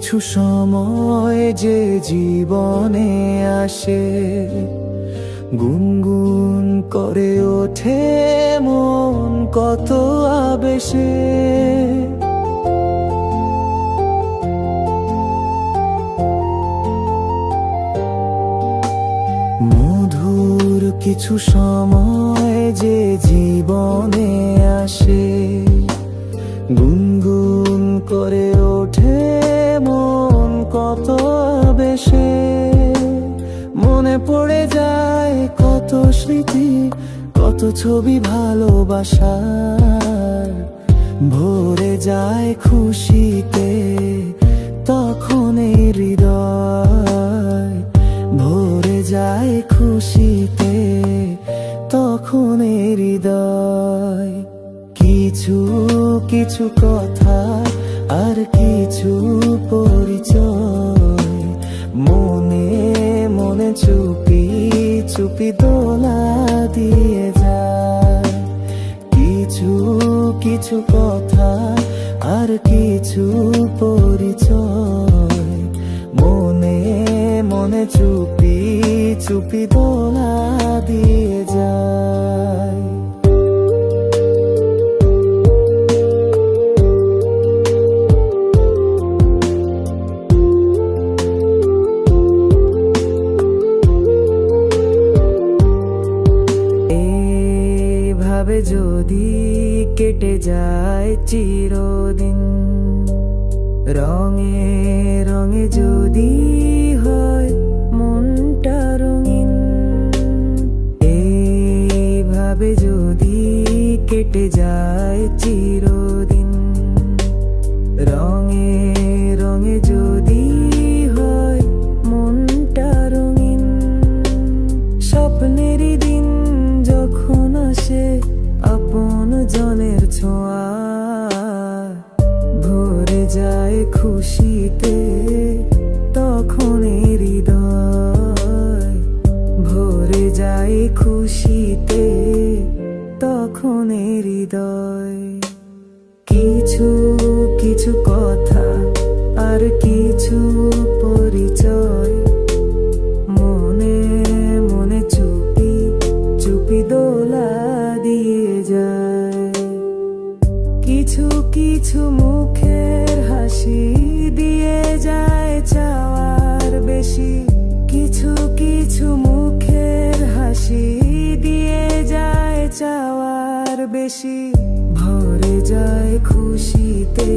কিছু সময় যে জীবনে আসে, গুনগুন করে ওঠে মন কত আবেশে। মধুর কিছু সময় যে জীবনে আসে, গুনগুন করে ওঠে মন কত বেশে। মনে পড়ে যায় কত স্মৃতি, কত ছবি ভালোবাসার। ভরে যায় খুশিতে তখন এই হৃদয়, ভরে যায় খুশিতে তখন এই হৃদয়। কিছু কিছু কথা আর কিছু পরিচয়, মনে মনে চুপি চুপি দোলা দিয়ে যায়। কিছু কিছু কথা আর কিছু পরিচয়, মনে মনে চুপি চুপি দোলা দিয়ে যায়। ভাবে যদি কেটে যায় চিরদিন, রঙে রঙে যদি হয় মনটা রঙিন। এইভাবে যদি কেটে যায় চিরদিন, রঙে রঙে যদি হয় মনটা রঙিন। স্বপ্নেরই দিন যখন আসে আপন জনের ছোঁয়া, ভরে যায় খুশিতে তখন হৃদয়, ভরে যায় খুশিতে তখন হৃদয়। কিছু কিছু কথা আর কিছু পরিচয়, মনে মনে চুপি চুপি দোলা দিয়ে যায়। কিছু কিছু মুখের হাসি দিয়ে যায় চাওয়ার বেশি, কিছু কিছু মুখের হাসি দিয়ে যায় চাওয়ার বেশি। ভরে যায় খুশিতে